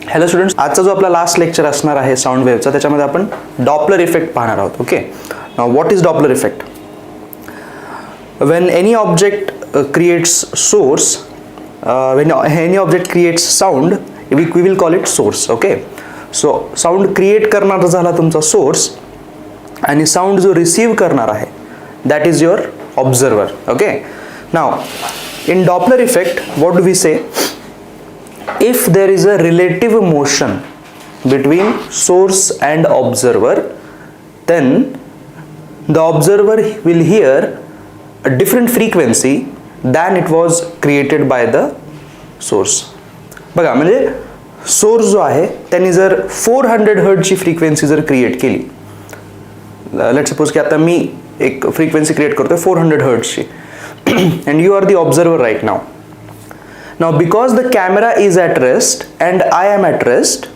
Hello students, आजचा जो आपला लास्ट लेक्चर असणार आहे साऊंड वेव्हचा, त्याच्यामध्ये आपण डॉपलर इफेक्ट पाहणार आहोत. Okay, now what is Doppler effect? When any object creates source, when any object creates sound, we will call it source. Okay, so sound create करणारा झाला तुमचा source आणि sound जो receive करणार आहे that is your observer. Okay, now in Doppler effect what do we say? If there is a relative motion between source and observer, then the observer will hear a different frequency than it was created by the source. बघा, म्हणजे source जो आहे त्यांनी जर 400 हर्ट्झची frequency जर create केली, let suppose की आता मी एक फ्रिक्वेन्सी क्रिएट करतोय 400 हर्ट्झची, and you are the observer right now. Now because the camera is at rest and I am at rest,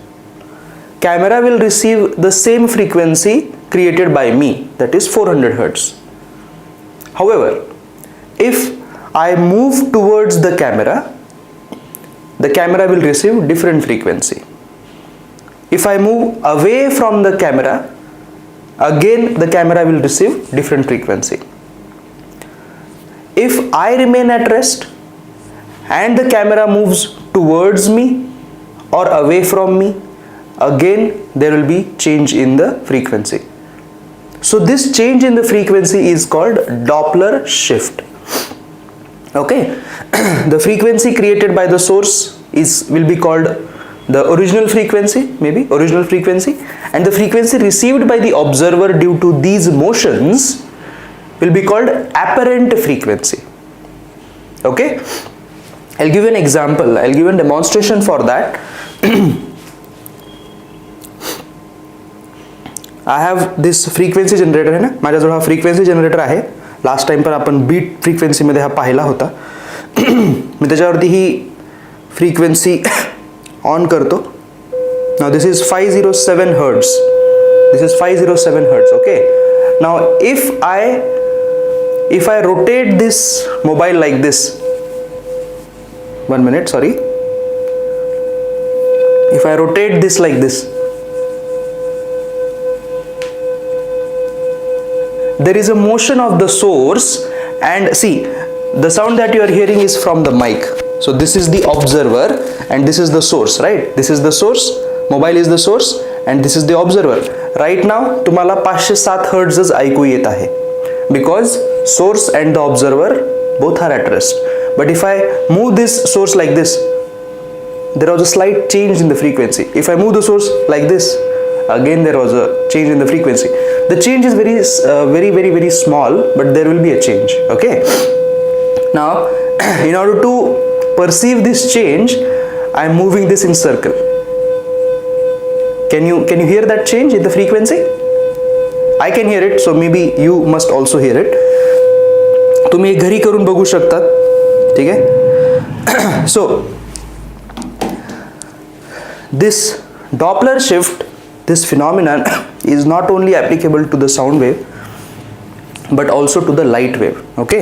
camera will receive the same frequency created by me, that is 400 hertz. However, if I move towards the camera will receive different frequency. If I move away from the camera, again the camera will receive different frequency. If I remain at rest and the camera moves towards me or away from me, again there will be change in the frequency. So this change in the frequency is called Doppler shift. Okay, the frequency created by the source will be called the original frequency, maybe original frequency, and the frequency received by the observer due to these motions will be called apparent frequency. Okay, I'll give you an example, I'll give you a demonstration for that. I have this frequency generator आहे ना, माझ्याजवळ हा frequency generator आहे. Last time पण आपण bit फ्रिक्वेन्सीमध्ये हा पाहिला होता. मी त्याच्यावरती ही फ्रिक्वेन्सी ऑन करतो. Now this is 507 hertz. This is 507 hertz. Okay, now if I rotate this mobile like this, 1 minute, sorry, if I rotate this like this, there is a motion of the source, and see, the sound that you are hearing is from the mic. So this is the observer and this is the source, right? This is the source, mobile is the source and this is the observer. Right now तुम्हाला 507 हर्ट्झच ऐकू येत आहे because source and the observer both are at rest. But if I move this source like this, there was a slight change in the frequency. If I move the source like this, again there was a change in the frequency. The change is very small, but there will be a change. Okay, now in order to perceive this change, I am moving this in circle. Can you hear that change in the frequency? I can hear it, so maybe you must also hear it. तुम्ही घरी करून बघू शकतात. ठीक आहे. So this Doppler shift, this phenomenon is not only applicable to the sound wave but also to the light wave. Okay,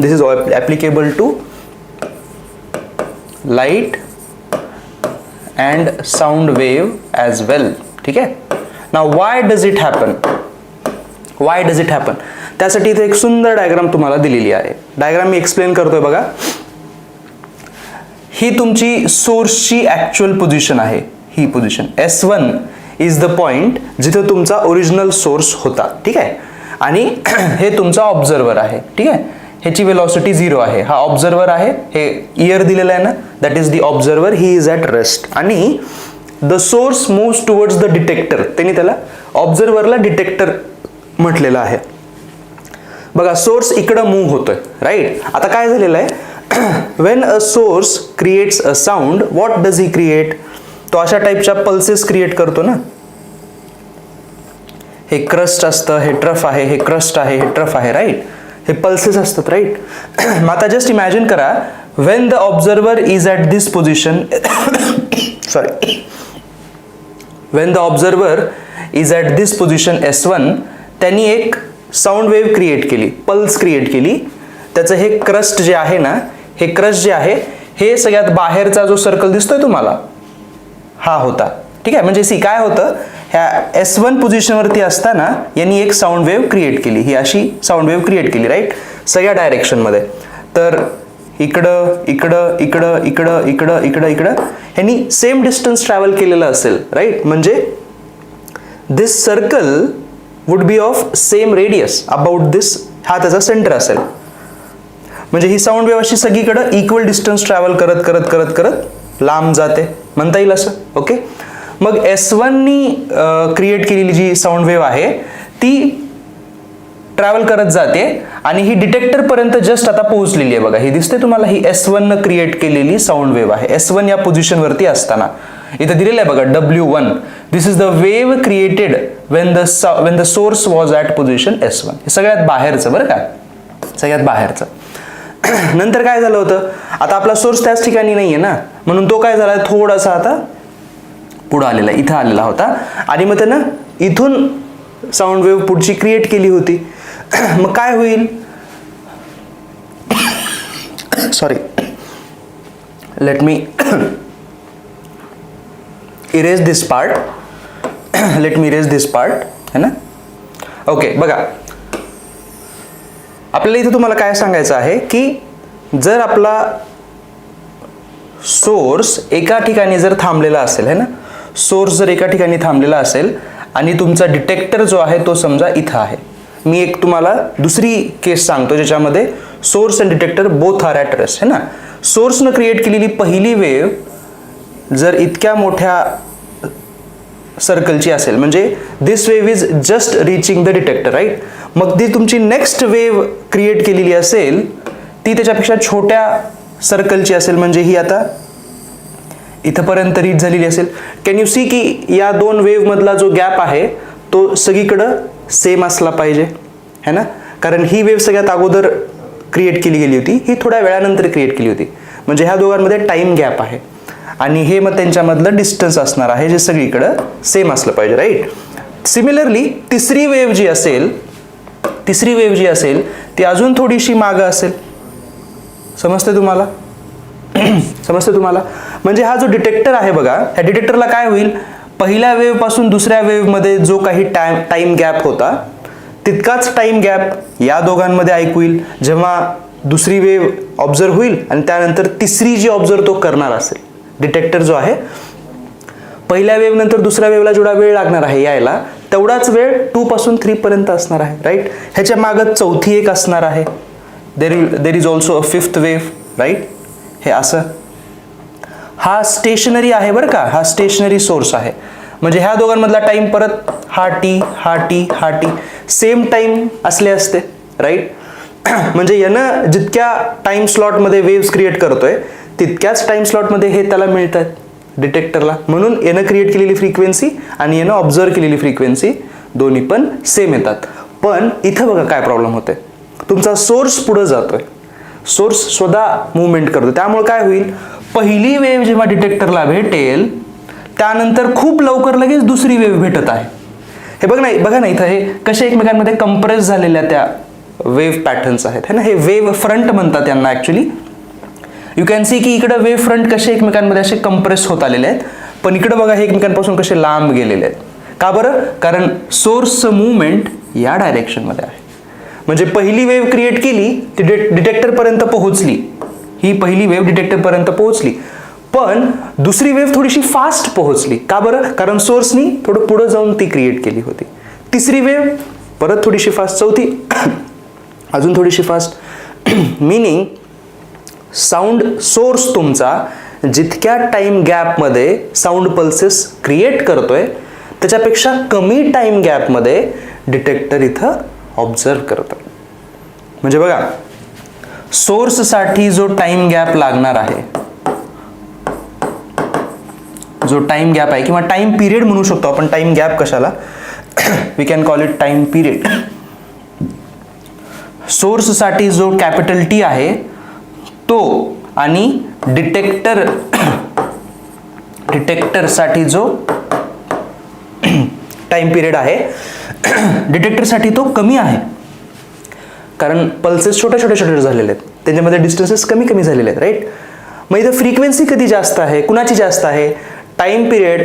this is applicable to light and sound wave as well. ठीक आहे. Now why does it happen? Why does it happen? त्यासाठी इथे एक सुंदर diagram तुम्हाला दिलेली आहे. Diagram मी explain करतोय बघा. ही तुमची सोर्सची ऍक्च्युअल पोझिशन आहे. ही position S1 is the point जिथे तुमचा ओरिजिनल सोर्स होता. ठीक आहे, आणि हे तुमचा ऑब्झर्वर आहे. ठीक आहे, ह्याची वेलॉसिटी 0 आहे. हा ऑब्झर्वर आहे, हे इयर दिलेलं आहे ना, that is the observer. He is at rest आणि the source moves towards the detector. त्यांनी त्याला ऑब्झर्वरला डिटेक्टर म्हटलेलं आहे. बघा, सोर्स इकडं मूव्ह होतोय, राईट. आता काय झालेलं आहे, when a source creates a sound, what does he create? तो अशा टाईपच्या पल्सेस क्रिएट करतो ना. हे क्रस्ट असतं, हे ट्रफ आहे, हे क्रस्ट आहे, हे ट्रफ आहे, राईट. हे पल्सेस असतात, राईट. मग आता जस्ट इमॅजिन करा, Wien the observer is at this position, sorry, Wien the observer is at this position S1, त्यांनी एक साऊंड वेव्ह क्रिएट केली, पल्स क्रिएट केली. त्याचं हे क्रस्ट जे आहे ना, हे क्रस्ट जे आहे, हे सगळ्यात बाहेरचा जो सर्कल दिसतोय तुम्हाला, हा होता. ठीक आहे, म्हणजे सी काय होतं, ह्या S1 पोझिशनवरती असताना यांनी एक साऊंड वेव्ह क्रिएट केली, ही अशी साऊंड वेव्ह क्रिएट केली, राईट, सगळ्या डायरेक्शनमध्ये. तर इकडं इकडं इकडं इकडं इकडं इकडं इकडं ह्यांनी सेम डिस्टन्स ट्रॅव्हल केलेलं असेल, राईट. म्हणजे this circle would be of same radius about this, हा त्याचा सेंटर असेल. म्हणजे ही साऊंड वेव्ह अशी सगळीकडं इक्वल डिस्टन्स ट्रॅव्हल करत करत करत करत लांब जाते, म्हणता येईल असं. ओके, मग S1नी क्रिएट केलेली जी साऊंड वेव्ह आहे ती ट्रॅव्हल करत जाते आणि ही डिटेक्टर पर्यंत जस्ट आता पोहोचलेली आहे. बघा, ही दिसते तुम्हाला, ही S1 न क्रिएट केलेली साऊंड वेव्ह आहे. S1 या पोझिशनवरती असताना इथं दिलेलं आहे बघा, W1, this is the wave created Wien the source was at position S1. हे सगळ्यात बाहेरचं बरं का, सगळ्यात बाहेरचं. नंतर काय झालं होतं, आता आपला सोर्स त्याच ठिकाणी नाहीये ना, म्हणून तो काय झाला, थोडासा आता पुढं आलेला, इथं आलेला होता आणि मग त्यानं इथून साऊंड वेव्ह पुढची क्रिएट केली होती. मग काय होईल, सॉरी, लेट मी इरेज दिस पार्ट, लेट मी इरेज दिस पार्ट, है ना. ओके, बघा, आपल्याला इथे तुम्हाला काय सांगायचं आहे की जर आपला सोर्स एका ठिकाणी जर थांबलेला असेल, है ना, सोर्स जर एका ठिकाणी थांबलेला असेल आणि तुमचा डिटेक्टर जो आहे तो समजा इथं आहे. मी एक तुम्हाला दुसरी केस सांगतो ज्याच्यामध्ये source and detector both are at rest, है ना. सोर्सनं क्रिएट केलेली पहिली वेव्ह जर इतक्या मोठ्या सर्कलची असेल, म्हणजे this wave is just reaching the detector, right. मग ती तुमची नेक्स्ट वेव्ह क्रिएट केलेली असेल ती त्याच्यापेक्षा छोट्या सर्कलची असेल, म्हणजे ही आता इथपर्यंत रीच झालेली असेल. कॅन यू सी की या दोन वेव्ह मधला जो गॅप आहे तो सगळीकडं सेम असला पाहिजे, है ना. कारण ही वेव्ह सगळ्यात अगोदर क्रिएट केली गेली होती, ही थोड्या वेळानंतर क्रिएट केली होती, म्हणजे ह्या दोघांमध्ये टाइम गॅप आहे आणि हे मग त्यांच्यामधलं डिस्टन्स असणार आहे जे सगळीकडं सेम असलं पाहिजे, राईट. सिमिलरली तिसरी वेव्ह जी असेल ती अजून थोडीशी मागं असेल. समजते तुम्हाला, समजते तुम्हाला. म्हणजे हा जो डिटेक्टर आहे बघा, ह्या डिटेक्टरला काय होईल, पहिल्या वेव्ह पासून दुसऱ्या वेव्ह मध्ये जो काही टाइम गॅप होता तितकाच टाइम गॅप या दोघांमध्ये ऐकू येईल जेव्हा दुसरी वेव्ह ऑब्झर्व होईल आणि त्यानंतर तिसरी जी ऑब्झर्व तो करणार असेल. डिटेक्टर जो आहे पहिल्या वेव्ह नंतर दुसऱ्या वेव्हला जेवढा वेळ लागणार आहे यायला तेवढाच वेळ 2 पासून 3 पर्यंत असणार आहे, राईट. ह्याच्या मागं चौथी एक असणार आहे, there is also a fifth wave, right. हे असं, हा स्टेशनरी आहे बरं का, हा स्टेशनरी सोर्स आहे. म्हणजे ह्या दोघांमधला टाइम परत हा टी सेम टाइम असले असते, राईट. म्हणजे यानं जितक्या टाइम स्लॉटमध्ये वेव्स क्रिएट करतोय तितक्याच टाइम स्लॉटमध्ये हे त्याला मिळतात डिटेक्टरला. म्हणून यानं क्रिएट केलेली फ्रिक्वेन्सी आणि यानं ऑब्झर्व केलेली फ्रिक्वेन्सी दोन्ही पण सेम येतात. पण इथं बघा काय प्रॉब्लेम होते, तुमचा सोर्स पुढे जातोय, सोर्स स्वतः मुवमेंट करतो, त्यामुळे काय होईल, पहिली वेव्ह जेव्हा डिटेक्टरला भेटेल त्यानंतर खूप लवकर लगेच दुसरी वेव्ह भेटत आहे. हे बघा ना इथं हे कसे एकमेकांमध्ये कंप्रेस झालेल्या त्या वेव्ह पॅटर्न्स आहेत, है ना. हे वेव्ह फ्रंट म्हणतात त्यांना ॲक्च्युली. यू कॅन सी की इकडे वेव्ह फ्रंट कसे एकमेकांमध्ये असे कंप्रेस होत आलेले आहेत, पण इकडे बघा हे एकमेकांपासून कसे लांब गेलेले आहेत. का बरं, कारण सोर्सचं मुवमेंट या डायरेक्शनमध्ये आहे. म्हणजे पहिली वेव्ह क्रिएट केली ती डिटेक्टरपर्यंत पोहोचली, ही पहिली वेव्ह डिटेक्टरपर्यंत पोहोचली, पण दुसरी वेव्ह थोडीशी फास्ट पोहोचली. का बरं, कारण सोर्सनी थोडं पुढं जाऊन ती क्रिएट केली होती. तिसरी वेव्ह परत थोडीशी फास्ट, चौथी अजून थोडीशी फास्ट. मिनिंग साऊंड सोर्स तुमचा जितक्या टाइम गॅपमध्ये साऊंड पल्सेस क्रिएट करतोय त्याच्यापेक्षा कमी टाइम गॅपमध्ये डिटेक्टर इथं ऑब्झर्व करतोय. म्हणजे बघा, सोर्ससाठी जो टाइम गॅप लागणार आहे, जो टाइम गॅप आहे किंवा टाइम पिरियड म्हणू शकतो आपण, टाइम गॅप कशाला, we can call it time period. सोर्ससाठी जो कॅपिटल टी आहे तो आणि डिटेक्टरसाठी जो टाइम पिरियड आहे डिटेक्टरसाठी तो कमी आहे, कारण पल्सेस छोटे झालेले आहेत, त्यांच्यामध्ये डिस्टन्सेस कमी झालेले आहेत, राईट. मग इथं फ्रिक्वेन्सी कधी जास्त आहे, कुणाची जास्त आहे, टाइम पिरियड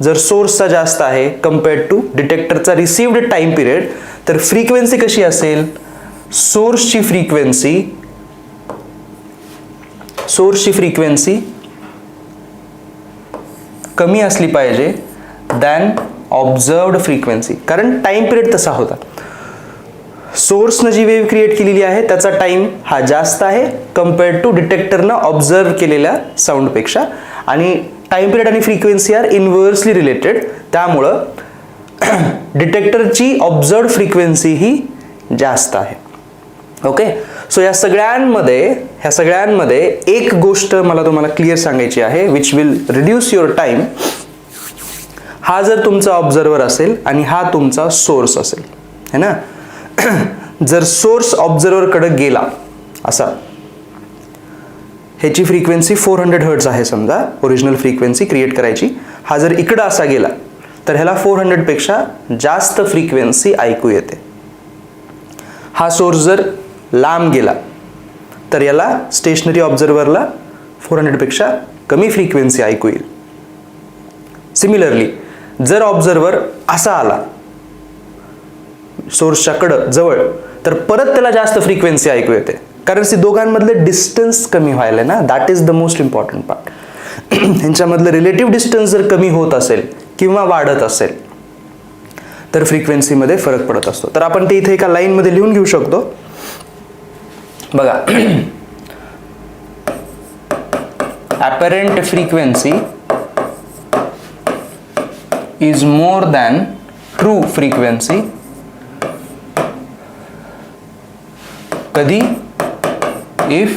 जर सोर्सचा जास्त आहे कम्पेअर्ड टू डिटेक्टरचा रिसिव्ड टाइम पिरियड, तर फ्रिक्वेन्सी कशी असेल? सोर्सची फ्रिक्वेन्सी कमी असली पाहिजे दॅन ऑब्झर्वड फ्रिक्वेन्सी, कारण टाइम पिरियड तसा होता. सोर्सनं जी वेव्ह क्रिएट केलेली आहे त्याचा टाइम हा जास्त आहे कम्पेअर्ड टू डिटेक्टरनं ऑब्झर्व केलेल्या साऊंडपेक्षा, आणि टाइम पिरियड आणि फ्रिक्वेन्सी आर इनव्हर्सली रिलेटेड. त्यामुळं डिटेक्टरची ऑब्झर्वड फ्रिक्वेन्सी ही जास्त आहे. ओके, सो ह्या सगळ्यांमध्ये एक गोष्ट मला तुम्हाला क्लिअर सांगायची आहे, which will reduce your time. हा जर तुमचा ऑब्झर्वर असेल आणि हा तुमचा सोर्स असेल, है ना. जर सोर्स ऑब्झर्वरकडे गेला असा, ह्याची फ्रिक्वेन्सी 400 हर्ट्ज आहे समजा, ओरिजिनल फ्रिक्वेन्सी क्रिएट करायची. हा जर इकडं असा गेला तर ह्याला 400 पेक्षा जास्त फ्रिक्वेन्सी ऐकू येते. हा सोर्स जर लांब गेला तर याला स्टेशनरी ऑब्झर्वरला 400 पेक्षा कमी फ्रिक्वेन्सी ऐकू येईल. सिमिलरली जर ऑब्झर्वर असा आला सोर्सच्या कडं जवळ, तर परत त्याला जास्त फ्रिक्वेन्सी ऐकू येते, कारण दोघांमधलं डिस्टन्स कमी व्हायला ना. That is the most important part. ह्यांच्यामधलं रिलेटिव्ह डिस्टन्स जर कमी होत असेल किंवा वाढत असेल तर फ्रिक्वेन्सीमध्ये फरक पडत असतो. तर आपण ते इथे एका लाईनमध्ये लिहून घेऊ शकतो. बघा, apparent frequency is more than true frequency. कधी? if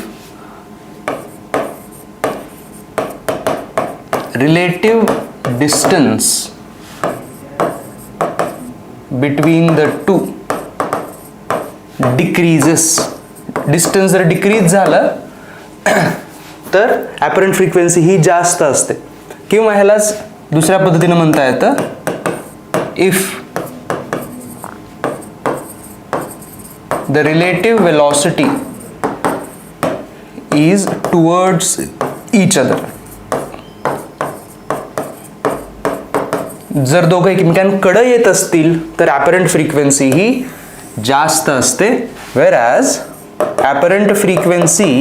relative distance between the two decreases. Distance जर डिक्रीज झालं तर ॲपरंट फ्रिक्वेन्सी ही जास्त असते. किंवा ह्यालाच दुसऱ्या पद्धतीने म्हणता येतं, if the relative velocity is towards each other. जर दोघं एकमेकांकडे येत असतील तर ॲपरंट फ्रिक्वेन्सी ही जास्त असते. whereas apparent frequency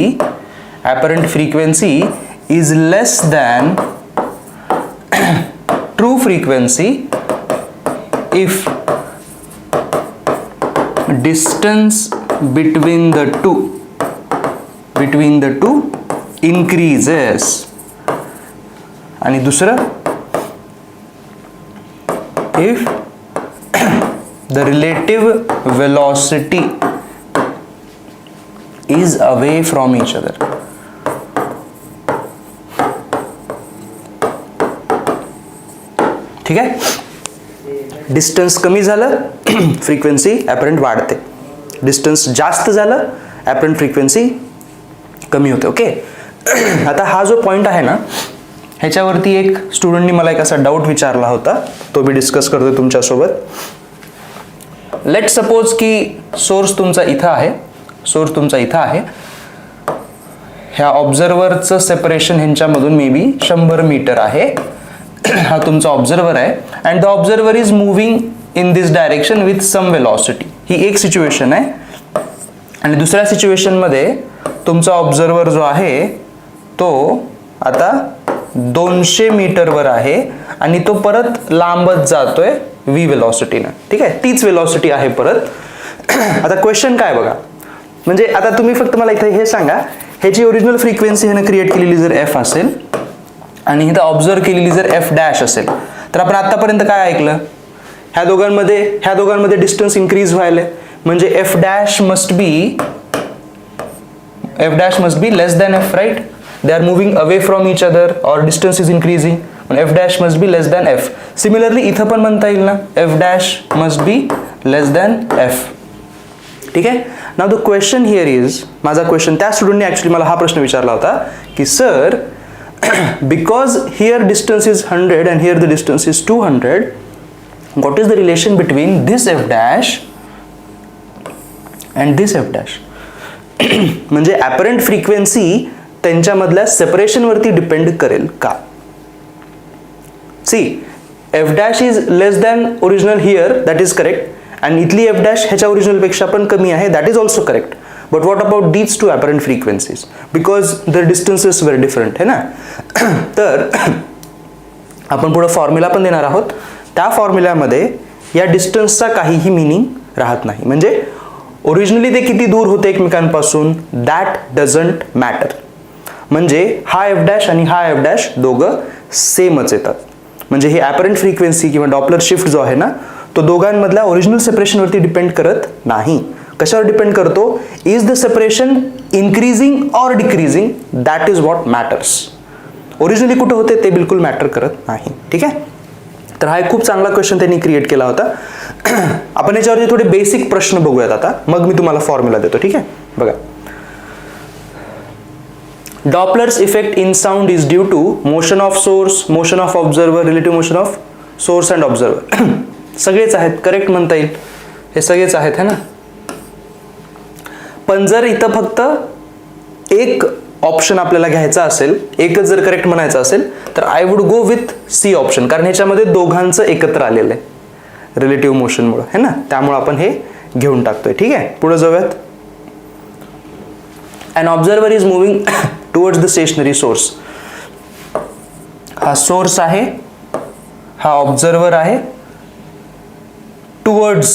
is less than true frequency if distance between the two increases. आणि दुसरं, if the relative velocity is away from each other. ठीक आहे. डिस्टन्स कमी झालं फ्रिक्वेन्सी ॲपरंट वाढते, डिस्टन्स जास्त झालं ॲपरंट फ्रिक्वेन्सी कमी होते. ओके, आता हा जो पॉईंट आहे ना, ह्याच्यावरती एक स्टुडंटनी मला एक असा डाऊट विचारला होता, तो मी डिस्कस करतोय तुमच्यासोबत. लेट सपोज की सोर्स तुमचा इथं आहे, ह्या ऑब्झर्वरचं सेपरेशन ह्यांच्यामधून मे बी 100 मीटर आहे. हा तुमचा ऑब्झर्वर आहे and the observer is moving in this direction with some velocity. ही एक सिच्युएशन आहे. आणि दुसऱ्या सिच्युएशनमध्ये तुमचा ऑब्झर्वर जो आहे तो आता 200 मीटरवर आहे आणि तो परत लांबत जातोय v वेलॉसिटीनं. ठीक आहे, तीच वेलॉसिटी आहे परत. आता क्वेश्चन काय बघा, म्हणजे आता तुम्ही फक्त मला इथे हे सांगा, ह्याची ओरिजिनल फ्रिक्वेन्सी ह्यानं क्रिएट केलेली जर f असेल आणि इथं ऑब्झर्व केलेली जर f डॅश असेल, तर आपण आतापर्यंत काय ऐकलं, ह्या दोघांमध्ये डिस्टन्स इन्क्रीज व्हायला, म्हणजे f dash must be less than f, right. They are moving away from each other और distance is increasing, f dash must be less than f. Similarly इथं पण म्हणता येईल ना, f dash must be less than f. ठीक आहे. Now the question here is, माझा question त्या स्टुडंटने ॲक्च्युली मला हा प्रश्न विचारला होता की sir, because here distance is 100 and here the distance is 200, what is the relation between this f dash and this f dash? म्हणजे ॲपरंट फ्रिक्वेन्सी त्यांच्यामधल्या सेपरेशनवरती डिपेंड करेल का? C F dash is less than original here, that is correct, आणि इथली F dash ह्याच्या ओरिजिनलपेक्षा पण कमी आहे, that is also correct. But what about these two apparent frequencies, because the distances were different है ना. तर आपण पुढे फॉर्म्युला पण देणार आहोत. त्या फॉर्म्युल्यामध्ये या डिस्टन्सचा काहीही मिनिंग राहत नाही. म्हणजे ओरिजिनली ते किती दूर होते एकमेकांपासून, दॅट डझंट मॅटर. म्हणजे हा एफ डॅश आणि हा एफ डॅश दोघं सेमच येतात. म्हणजे हे ॲपरंट फ्रिक्वेन्सी किंवा डॉपलर शिफ्ट जो आहे ना, तो दोघांमधल्या ओरिजिनल सेपरेशनवरती डिपेंड करत नाही. कशावर डिपेंड करतो, is the separation increasing or decreasing, that is what matters. Originally कुठं होते ते बिलकुल मॅटर करत नाही. ठीक आहे. तर हा एक खूप चांगला क्वेश्चन त्यांनी क्रिएट केला होता. आपण याच्यावरती थोडे बेसिक प्रश्न बघूयात आता, मग मी तुम्हाला फॉर्म्युला देतो. ठीक आहे. बघा, Doppler's effect in sound is due to motion of source, motion of observer, relative motion of source and observer. सगळेच आहेत, करेक्ट म्हणता येईल, हे सगळेच आहेत है ना. पण जर इथं फक्त एक ऑप्शन आपल्याला घ्यायचा असेल, एकच जर करेक्ट म्हणायचं असेल, तर I would go with C option, कारण ह्याच्यामध्ये दोघांचं एकत्र आलेलं आहे रिलेटिव्ह मोशनमुळे है ना. त्यामुळे आपण हे घेऊन टाकतोय. ठीक आहे. पुढे जाऊयात. An observer is moving towards the stationary source. हा सोर्स आहे, हा ऑब्झर्वर आहे, टुवर्ड्स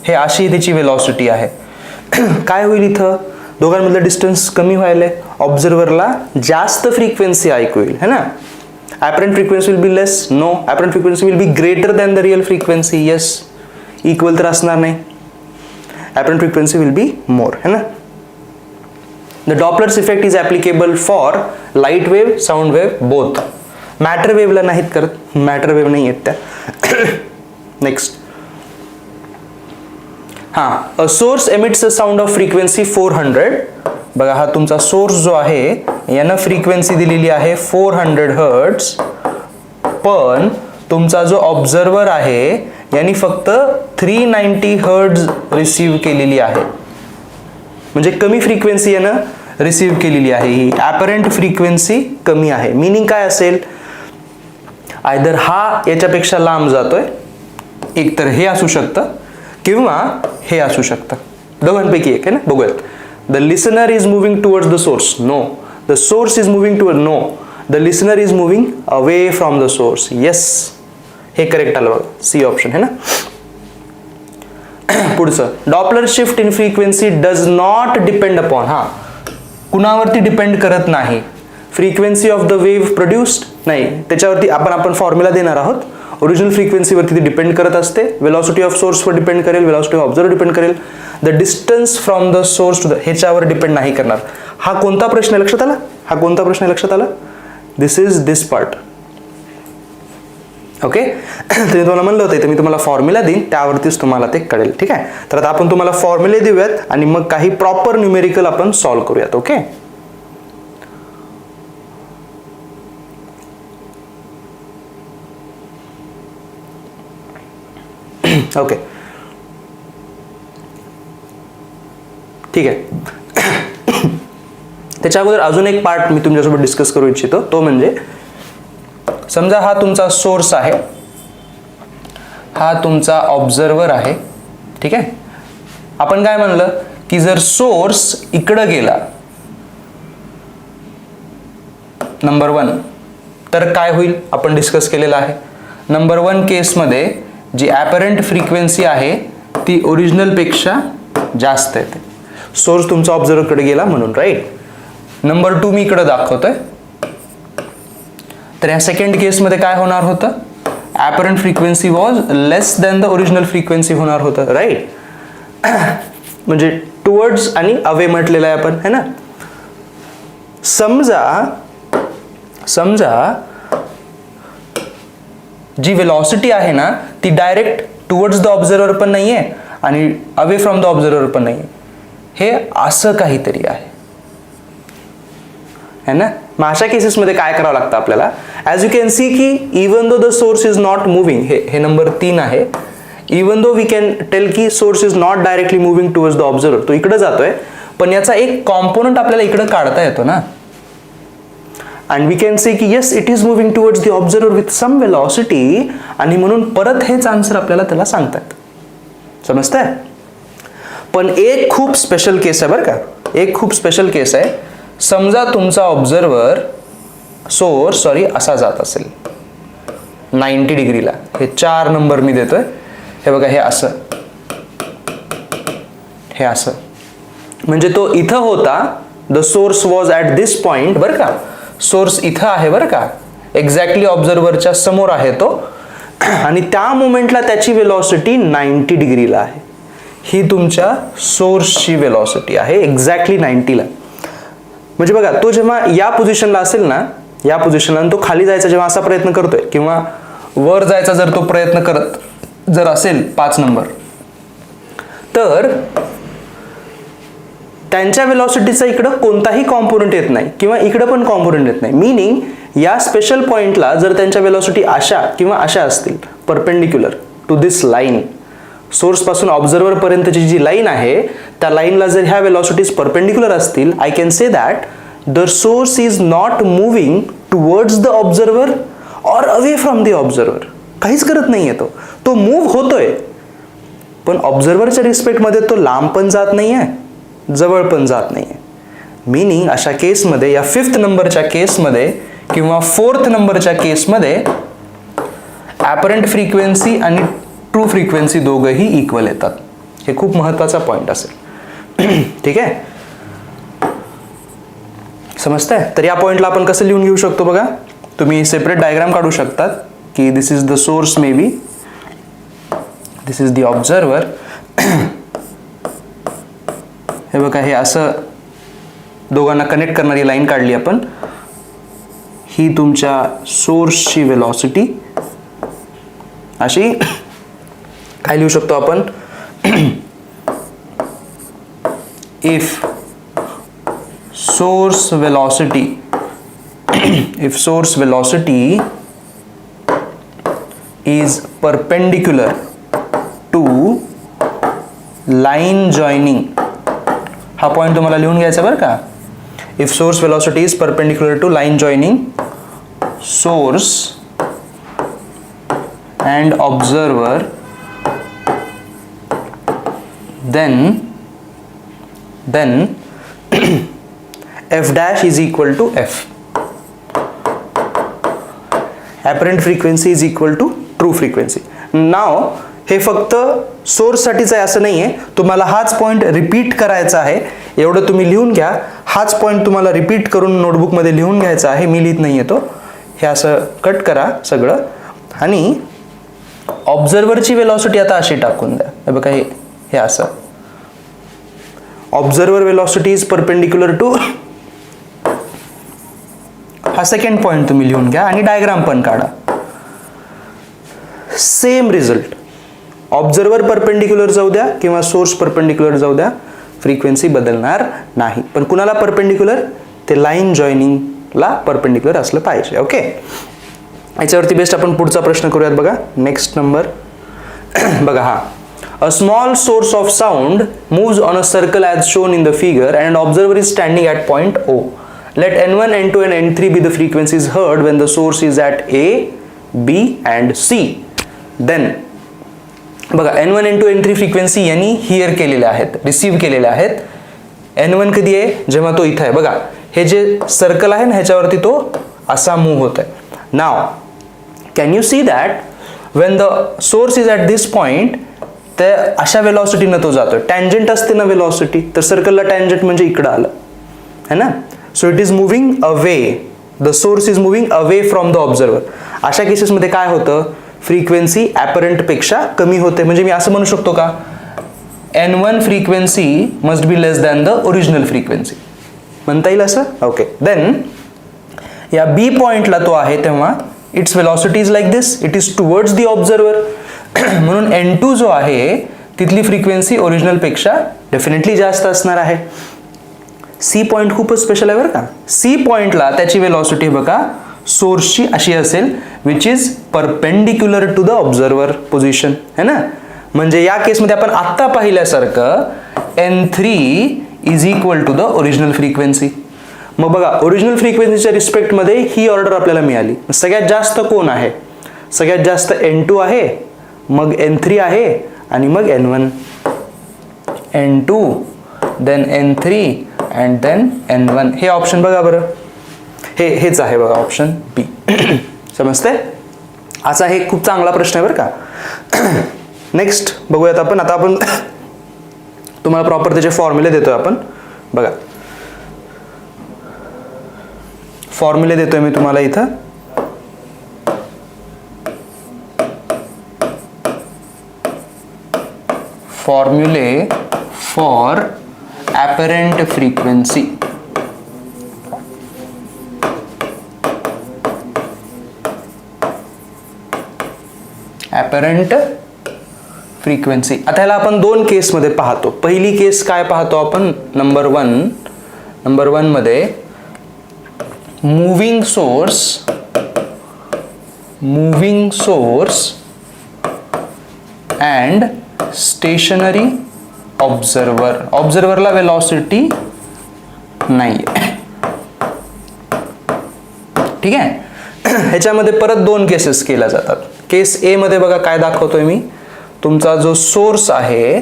हे अशी त्याची वेलॉसिटी आहे. काय होईल इथं, दोघांमधलं डिस्टन्स कमी व्हायलंय, ऑब्झर्वरला जास्त फ्रिक्वेन्सी ऐकू येईल है ना. Apparent frequency will be less, no, apparent frequency will be greater than the real frequency, yes. Equal तर असणार नाही, apparent frequency will be more है ना. The Doppler's effect is applicable for light wave, sound wave, both. Matter wave ला नाहीत करत, matter wave नाही येत त्या. Next. हां, a source emits a sound of frequency 400. बघा, हा तुमचा सोर्स जो आहे यानं फ्रिक्वेन्सी दिलेली आहे 400 हर्ट्ज, पण तुमचा जो ऑब्झर्वर आहे यांनी फक्त 390 हर्ट्ज रिसीव्ह केलेली आहे. म्हणजे कमी फ्रिक्वेन्सी यानं रिसीव्ह केलेली आहे, ही ॲपरंट फ्रिक्वेन्सी कमी आहे. मिनिंग काय असेल, आयदर हा याच्यापेक्षा लांब जातोय, एक तर हे असू शकतं किंवा हे असू शकतं, दोघांपैकी एक आहे ना. बघूयात. The listener is moving towards the source, no. The source is moving toward, no. The listener is moving away from the source, yes. हे करेक्ट आलं बघा, सी ऑप्शन है ना. पुढचं, Doppler shift in frequency does not depend upon, हा कुणावरती depend करत नाही. Frequency of the wave produced, नाही, त्याच्यावरती आपण फॉर्म्युला देणार आहोत. ओरिजिनल फ्रिक्वेन्सीवरती ती डिपेंड करत असते, वेलॉसिटी ऑफ सोर्सवर डिपेंड करेल, वेलॉसिटी ऑफ ऑब्झर्वर डिपेंड करेल, the distance from the source to the, ह्याच्यावर डिपेंड नाही करणार. हा कोणता प्रश्न आहे लक्षात आला, हा कोणता प्रश्न आहे लक्षात आला, दिस इज दिस पार्ट. ओके. तर मी तुम्हाला म्हणलं होतं तर मी तुम्हाला फॉर्म्युला देईन, त्यावरतीच तुम्हाला ते कळेल. ठीक आहे. तर आता आपण तुम्हाला फॉर्म्युले देऊयात आणि मग काही प्रॉपर न्यूमेरिकल आपण सॉल्व्ह करूयात. ओके. ओके, ठीक आहे. त्याच्या अगोदर अजून एक पार्ट मी तुमच्यासोबत डिस्कस करू इच्छितो, तो म्हणजे समजा हा तुमचा सोर्स आहे, हा तुमचा ऑब्झर्वर आहे. ठीक आहे. आपण काय म्हणलं की जर सोर्स इकडं गेला नंबर 1, तर काय होईल आपण डिस्कस केलेलं आहे. नंबर 1 केसमध्ये जी ॲपरंट फ्रिक्वेन्सी आहे ती ओरिजिनल पेक्षा जास्त येते, सोर्स तुमचा ऑब्झर्वरकडे गेला म्हणून, राईट. नंबर 2 मी इकडे दाखवतोय. तर या सेकंड केसमध्ये काय होणार होतं, apparent frequency was less than the original frequency होणार होतं, राईट. म्हणजे टुवर्ड्स आणि अवे म्हटलेलं आहे आपण है ना. समजा जी वेलॉसिटी आहे ना ती डायरेक्ट टुवर्ड्स द ऑब्झर्वर पण नाहीये आणि अवे फ्रॉम द ऑब्झर्वर पण नाहीये, हे असं काहीतरी आहे है ना. मग अशा केसेसमध्ये काय करावं लागतं आपल्याला, ॲज यू कॅन सी की even though the source is not moving, हे नंबर 3 आहे. Even though we can tell की source is not directly moving towards the observer, तो इकडे जातोय, पण याचा एक कॉम्पोनंट आपल्याला इकडे काढता येतो ना. अँड वी कॅन से की yes it is moving towards the observer with some velocity, आणि म्हणून परत हेच आन्सर आपल्याला त्याला सांगतात. समजतंय? पण एक खूप स्पेशल केस आहे बरं का, एक खूप स्पेशल केस आहे. समजा तुमचा ऑब्झर्वर सोर्स असा जात असेल 90 डिग्रीला, हे 4 नंबर मी देतोय, हे बघा, हे असं, हे असं, म्हणजे तो इथं होता, the source was at this point बरं का, सोर्स इथं आहे बरं का, एक्झॅक्टली ऑब्झर्वरच्या समोर आहे तो, आणि त्या मोमेंटला त्याची वेलॉसिटी 90 डिग्रीला आहे. ही तुमच्या सोर्सची वेलॉसिटी आहे एक्झॅक्टली 90ला. म्हणजे बघा, तो जेव्हा या पोझिशनला असेल ना, या पोझिशनला, तो खाली जायचा जेव्हा असा प्रयत्न करतोय, किंवा वर जायचा जर तो प्रयत्न करत जर असेल 5 नंबर, तर त्यांच्या वेलॉसिटीचा इकडं कोणताही कॉम्पोनंट येत नाही, किंवा इकडं पण कॉम्पोनंट येत नाही. मीनिंग या स्पेशल पॉइंटला जर त्यांच्या वेलॉसिटी अशा किंवा अशा असतील, perpendicular to this line, source पासून ऑब्झर्वर पर्यंतची जी लाईन आहे, त्या लाईनला जर ह्या वेलॉसिटीज परपेंडिक्युलर असतील, I can say that the source is not moving towards the observer or away from the observer. काहीच करत नाहीये, तो मूव्ह होतोय, पण ऑब्झर्वरच्या रिस्पेक्टमध्ये तो लांब पण जात नाहीये, जवळ पण जात नाहीये. मीनिंग अशा केसमध्ये, या 5th नंबरच्या केसमध्ये किंवा 4th नंबरच्या केसमध्ये ॲपरंट फ्रिक्वेन्सी आणि ट्रू फ्रिक्वेन्सी दोघंही इक्वल येतात. हे खूप महत्त्वाचा पॉईंट असेल. ठीक आहे, समजतंय? तर या पॉईंटला आपण कसं लिहून घेऊ शकतो बघा, तुम्ही सेपरेट डायग्राम काढू शकतात की this is the source, may be this is the observer. हे बघा, हे असं दोघांना कनेक्ट करणारी लाईन काढली आपण. ही तुमच्या सोर्सची वेलॉसिटी अशी काय लिहू शकतो आपण, if source velocity is perpendicular to line joining, हा पॉइंट तुम्हाला लिहून घ्यायचा बरं का. If source velocity is perpendicular to line joining source and observer, then f dash is equal to f. Apparent frequency is equal to true frequency. Now हे फक्त source साठीच आहे असं नाहीये, तुम्हाला हाच पॉइंट रिपीट करायचा आहे. एवढं तुम्ही लिहून घ्या, हाच पॉइंट तुम्हाला रिपीट करून नोटबुकमध्ये लिहून घ्यायचा आहे. मी लिहित नाहीये तो, हे असं कट करा सगळं, आणि ऑब्झर्वरची वेलॉसिटी आता अशी टाकून द्या. हे बघा, हे असं, observer velocity is perpendicular to, हा सेकंड पॉइंट तुम्ही लिहून घ्या आणि डायग्राम पण काढा. सेम रिझल्ट, ऑब्झर्वर परपेंडिक्युलर जाऊ द्या किंवा सोर्स परपेंडिक्युलर जाऊ द्या, फ्रिक्वेन्सी बदलणार नाही. पण कुणाला परपेंडिक्युलर, ते लाईन जॉईनिंगला परपेंडिक्युलर असलं पाहिजे. ओके, याच्यावरती बेस्ट आपण पुढचा प्रश्न करूयात बघा. नेक्स्ट नंबर बघा, हा, a small source of sound moves on a circle as shown in the figure and an observer is standing at point O. Let N1, N2 and N3 be the frequencies heard when the source is at A, B and C. Then बघा, N1, N2, N3 frequency यांनी here केलेल्या आहेत, receive केलेल्या आहेत. N1 कधी आहे, जेव्हा तो इथं आहे बघा, हे जे सर्कल आहे ना ह्याच्यावरती तो असा मूव्ह होत आहे. Now can you see that when the source is at this point, तर अशा वेलॉसिटीनं तो जातोय. टँजंट असते ना वेलॉसिटी, तर सर्कलला टँजंट म्हणजे इकडं आलं है ना. So it is moving away, the source is moving away from the observer. अशा केसेसमध्ये काय होतं, फ्रिक्वेन्सी ॲपरंट पेक्षा कमी होते. म्हणजे मी असं म्हणू शकतो का, N1 frequency must be less than the original frequency, म्हणता येईल असं. ओके, देन या बी पॉइंटला तो आहे तेव्हा it's velocity is like this, it is towards the observer. म्हणून N2 जो आहे तिथली फ्रिक्वेन्सी ओरिजिनल पेक्षा डेफिनेटली जास्त असणार आहे. सी पॉइंट खूपच स्पेशल आहे बरं का. सी पॉइंटला त्याची वेलॉसिटी बघा सोर्सची अशी असेल, which is perpendicular to the observer position है ना. म्हणजे या केसमध्ये आपण आत्ता पाहिल्यासारखं N3 is equal to the original frequency. मग बघा ओरिजिनल फ्रिक्वेन्सीच्या रिस्पेक्टमध्ये ही ऑर्डर आपल्याला मिळाली. सगळ्यात जास्त कोण आहे? सगळ्यात जास्त N2 आहे, मग N3 आहे आणि मग N1. N2 then N3 and then N1. हे ऑप्शन बघा बरं, हेच आहे बघा ऑप्शन बी. समजते? असा हे खूप चांगला प्रश्न आहे बरं का. नेक्स्ट बघूयात आपण. आता आपण तुम्हाला प्रॉपर त्याचे फॉर्म्युले देतोय आपण. बघा फॉर्म्युले देतोय मी तुम्हाला इथं. फॉर्म्युले for apparent frequency. Apparent frequency. आता ह्याला आपण दोन केसमध्ये पाहतो. पहिली केस काय पाहतो आपण? नंबर वन मध्ये मूविंग सोर्स अँड स्टेशनरी ऑब्झर्वरला वेलॉसिटी नाही. ठीक आहे. ह्याच्यामध्ये परत दोन केसेस केल्या जातात. केस ए मध्ये बघा काय दाखवतोय मी, तुमचा जो सोर्स आहे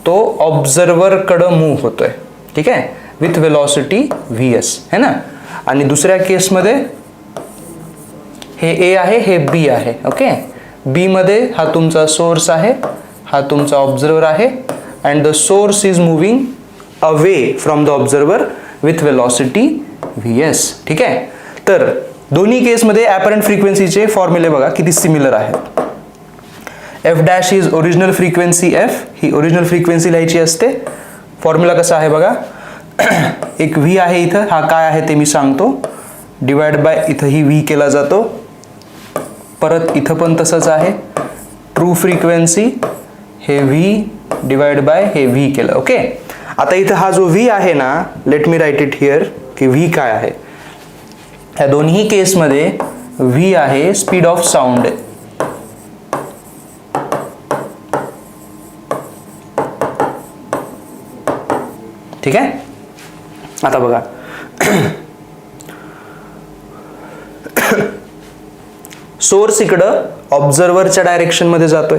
तो ऑब्झर्वरकडं मूव्ह होतोय. ठीक आहे, विथ वेलॉसिटी VS है ना. आणि दुसऱ्या केसमध्ये हे ए आहे, हे बी आहे. ओके, बी मध्ये हा तुमचा सोर्स आहे, हा तुमचा ऑब्झर्वर आहे, and the source is moving away from the observer with velocity VS. ठीक आहे. तर दोन्ही केसमध्ये ॲपरंट फ्रिक्वेन्सीचे फॉर्म्युले बघा किती सिमिलर आहेत. F dash is original frequency F, he original frequency लिहायची असते. फॉर्म्युला कसा आहे बघा, एक V आहे इथं, हा काय आहे ते मी सांगतो, डिवाइड बाय इथं ही V केला जातो. परत इथं पण तसंच आहे, ट्रू फ्रिक्वेन्सी हे V डिवाइड बाय हे V केलं. ओके, आता इथं हा जो V आहे ना, let me write it here की V काय आहे. या दोन्ही केसमध्ये V आहे स्पीड ऑफ साऊंड. ठीक आहे. आता बघा सोर्स इकडं ऑब्झर्वरच्या डायरेक्शन मध्ये जातोय,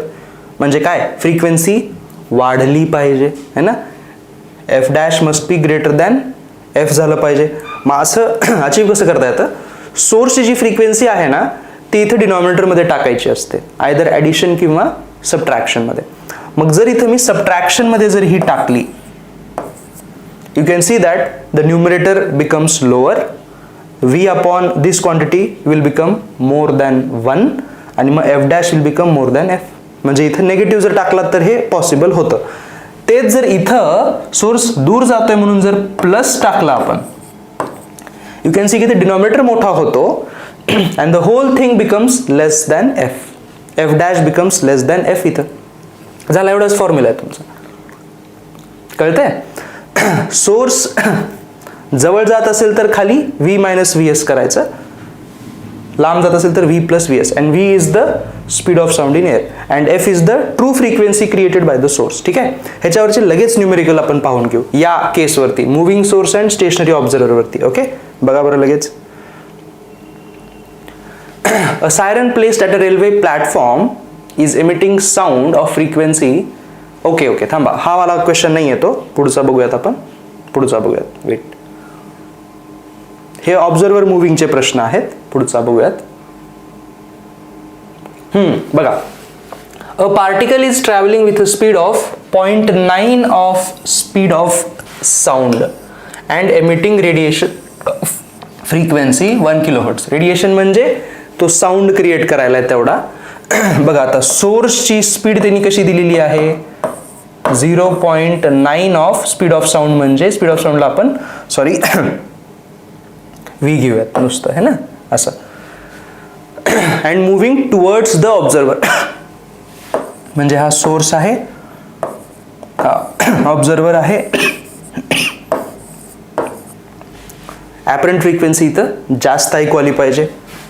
म्हणजे काय, फ्रिक्वेन्सी वाढली पाहिजे है ना. एफ डॅश मस्ट बी ग्रेटर दॅन एफ झालं पाहिजे. मग असं अचीव कसं करता येतं, सोर्सची जी फ्रिक्वेन्सी आहे ना ती इथं डिनॉमिनेटरमध्ये टाकायची असते, आयदर ॲडिशन किंवा सबट्रॅक्शनमध्ये. मग जर इथं मी सबट्रॅक्शनमध्ये जर ही टाकली, you can see that the numerator becomes lower, V upon this quantity will become more than 1 आणि मग F dash will become more than F. म्हणजे इथं नेगेटिव्ह जर टाकला तर हे पॉसिबल होतं. तेच जर इथं सोर्स दूर जातोय म्हणून जर प्लस टाकला आपण, यू कॅन सी की ते डिनॉमिनेटर मोठा होतो and the whole thing becomes less than F. F dash becomes less than F. इथं झाला. एवढाच फॉर्म्युला आहे तुमचा. कळतंय? सोर्स जवळ जात असेल तर खाली V मायनस VS करायचं, लांब जात असेल तर V plus VS, and V is the speed of sound in air and F is the true frequency created by the source. ठीक आहे. ह्याच्यावरचे लगेच न्यूमेरिकल आपण पाहून घेऊ या केसवरती, मूव्हिंग सोर्स अँड स्टेशनरी ऑब्झर्वरवरती. ओके, बघा बरं लगेच. A siren placed at a railway platform is emitting sound of frequency. Okay थांबा, हा वाला क्वेश्चन नाही येतो, पुढचा बघूयात आपण. पुढचा बघूयात, वेट. हे ऑब्झर्वर मुव्हिंगचे प्रश्न आहेत. पुढचा बघूयात. बघा, a particle is travelling with a speed of 0.9 of speed of sound and emitting radiation frequency 1 kHz. Radiation म्हणजे तो साऊंड क्रिएट करायला आहे तेवढा. बघा आता सोर्सची स्पीड त्यांनी कशी दिलेली आहे, 0.9 ऑफ स्पीड ऑफ साऊंड, म्हणजे स्पीड ऑफ साऊंडला आपण सॉरी V घेऊयात नुसतं है ना असं. And moving towards the observer, म्हणजे हा सोर्स आहे, हा ऑब्झर्वर आहे. ॲपरंट फ्रिक्वेन्सी इथं जास्त ऐकू आली पाहिजे.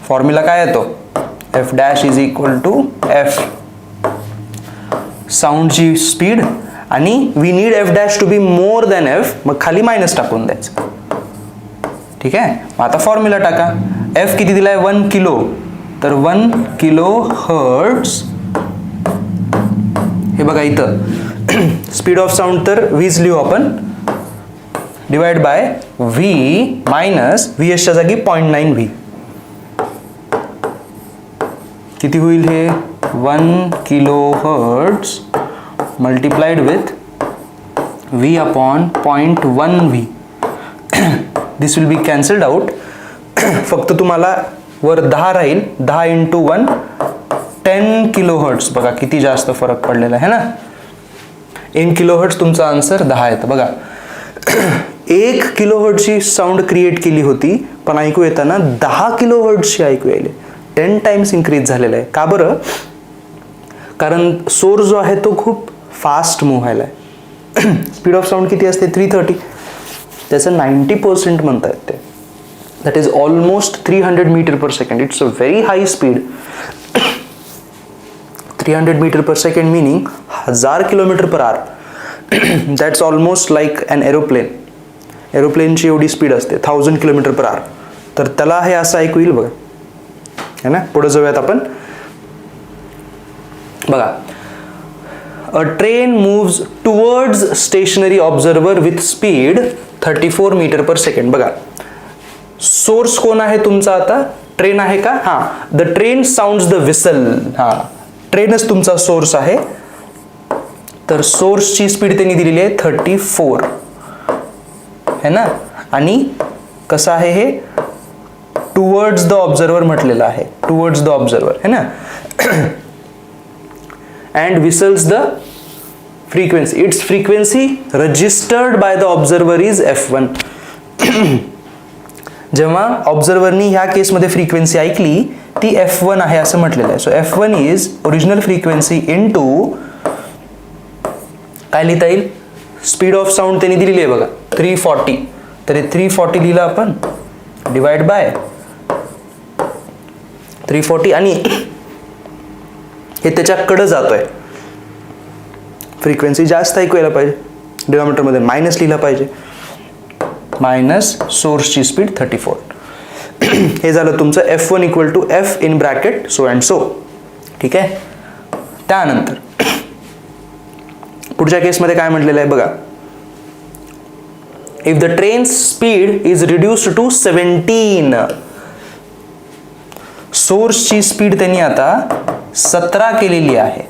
फॉर्म्युला काय येतो, F dash is equal to F साऊंडची स्पीड, आणि we need F dash to be more than F, मग खाली मायनस टाकून द्यायचं. ठीक आहे. मग आता फॉर्म्युला टाका. एफ किती दिलाय 1 किलो, तर 1 किलो हर्ट्स, हे बघा इथं स्पीड ऑफ साऊंड तर व्हीच लिहू आपण, divide by V minus V एसच्या जागी 0.9 व्ही. किती होईल हे 1 kilo hertz multiplied with v upon 0.1 v. This will be cancelled out. फक्त तुम्हाला वर 10 राहील, 10 इंटू 1 10 किलो हर्ट्स. बघा किती जास्त फरक पडलेला आहे ना. इन किलो हर्ट्स तुमचा आन्सर 10 येतं. बघा 1 किलो हर्ट्सची साऊंड क्रिएट केली होती, पण ऐकू येताना 10 किलो हर्ट्सची ऐकू यायले. 10 टाइम्स इन्क्रीज झालेलं आहे. का बरं? कारण सोर्स जो आहे तो खूप फास्ट मूव्ह व्हायला आहे. स्पीड ऑफ साऊंड किती असते 330, त्याचं 90% म्हणतात ते, that is almost 300 metre per second. It's a very high speed. 300 metre per second meaning 1000 kilometre per hour. That's almost like an aeroplane. एरोप्लेनची एवढी स्पीड असते 1000 किलोमीटर पर आवर. तर त्याला हे असं ऐकू येईल बघा, है ना. पुढे जाऊयात आपण. बघा, a train moves towards stationary observer with speed 34 metre per second. बघा सोर्स कोण आहे तुमचा? आता ट्रेन आहे का? हा, the train sounds the whistle. हा, ट्रेनच तुमचा सोर्स आहे. तर सोर्सची स्पीड त्यांनी दिलेली आहे 34, है ना. आणि कसं आहे हे? टुवर्ड्स द ऑब्झर्वर म्हटलेलं आहे, टुवर्ड्स द ऑब्झर्वर, है ना. and whistles the frequency. Its frequency registered by the observer is f1. जेव्हा ऑब्झर्वरनी ह्या केसमध्ये फ्रिक्वेन्सी ऐकली ती f1 आहे असं म्हटलेलं आहे. So f1 is original frequency into काय लिहिता येईल? स्पीड ऑफ साऊंड त्यांनी दिलेली आहे बघा 340, तर 340 लिहिलं आपण, डिवाइड बाय 340, आणि हे त्याच्याकडे जातोय. फ्रिक्वेन्सी जास्त ऐकू यायला पाहिजे, डिनॉमिनेटरमध्ये मायनस लिहिला पाहिजे, मायनस सोर्सची स्पीड 34. हे झालं तुमचं f1 equal to f in bracket so and so. ठीक आहे. त्यानंतर पुढच्या केसमध्ये काय म्हटलेलं आहे बघा, if the train speed is reduced to 17, सोर्सची स्पीड त्यांनी आता 17 केलेली आहे,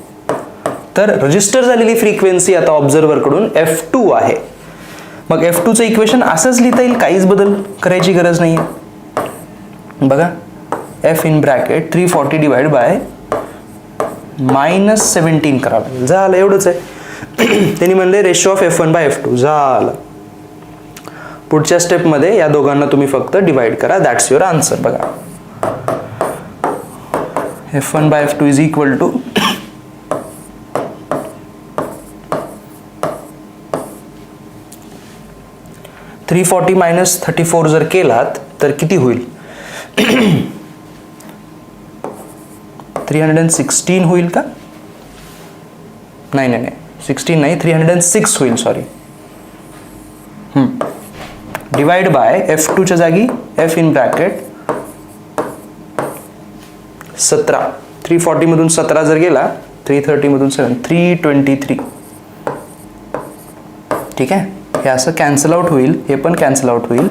तर रजिस्टर झालेली फ्रिक्वेन्सी आता ऑब्झर्वर कडून f2 आहे. मग f2 चं इक्वेशन असंच लिहिता येईल, काहीच बदल करायची गरज नाही आहे. बघा f in bracket 340 divide by -17 करावं, झालं एवढंच आहे. त्यांनी म्हणले ratio of f1 bye f2, झालं. पुढच्या स्टेपमध्ये या दोघांना तुम्ही फक्त डिवाइड करा, दॅट्स युअर आन्सर. बघा f1 by f2 is equal to 340 minus 34 जर केलात तर किती होईल? 316 होईल का? नाही 16 नाही, 306 होईल, सॉरी. डिवाइड बाय f2 च्या जागी f इन ब्रॅकेट 17, 340 मधून 17 जर गेला, 330 मधून 7, 323. ठीक आहे. हे असं कॅन्सल आउट होईल, हे पण कॅन्सल आउट होईल.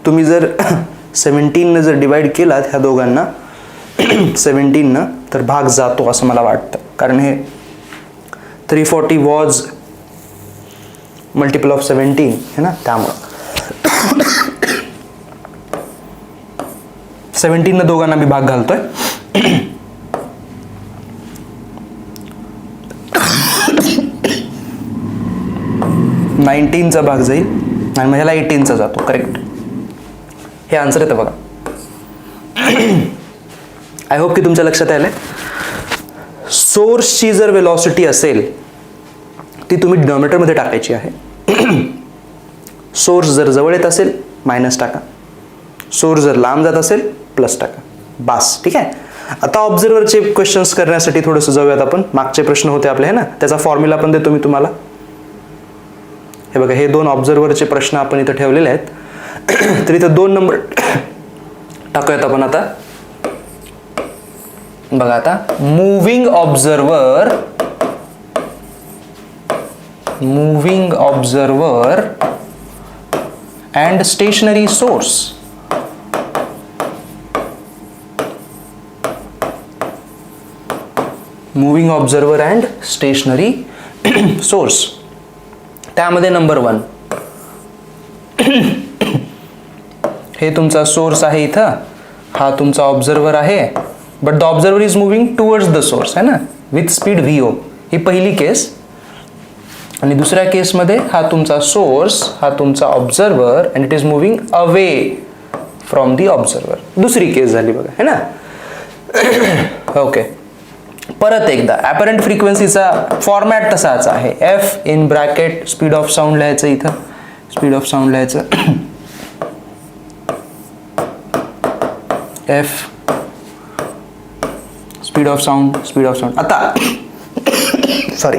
तुम्ही जर 17 ने जर डिवाइड केलात ह्या दोघांना 17 न, तर भाग जातो असं मला वाटतं, कारण हे 340 वॉज मल्टिपल ऑफ 17 है ना, त्यामुळे 17 न दोघांना मी भाग घालतोय. 19 चा भाग जाईल आणि ह्याला 18 चा जातो, करेक्ट. हे आन्सर येतं बघा. आय होप की तुमच्या लक्षात आलंय. सोर्सची जर वेलॉसिटी असेल ती तुम्ही डिनॉमिनेटरमध्ये टाकायची आहे. सोर्स जर जवळ येत असेल मायनस टाका, सोर्स जर लांब जात असेल प्लस टाका, बास. ठीक आहे. आता ऑब्झर्वरचे क्वेश्चन्स करण्यासाठी थोडंसं जाऊयात आपण. मागचे प्रश्न होते आपले, है ना, त्याचा फॉर्म्युला पण देतो मी तुम्हाला. हे बघा, हे 2 ऑब्झर्वरचे प्रश्न आपण इथं ठेवलेले आहेत. तर इथं 2 नंबर टाकूयात आपण आता. बघा आता, moving observer and stationary source. Moving observer and stationary source. त्यामध्ये नंबर 1 हे तुमचा सोर्स आहे इथं, हा तुमचा ऑब्झर्वर आहे, but the observer is moving towards the source, है ना, विथ स्पीड VO. ही पहिली केस. आणि दुसऱ्या केसमध्ये हा तुमचा सोर्स, हा तुमचा observer, and it is moving away from the observer. दुसरी केस झाली बघा, है ना. ओके, परत एकदा ॲपरंट फ्रिक्वेन्सीचा फॉर्मॅट तसाच आहे. F in bracket speed of sound लिहायचं इथं, स्पीड ऑफ साऊंड लिहायचं. F speed of sound. आता सॉरी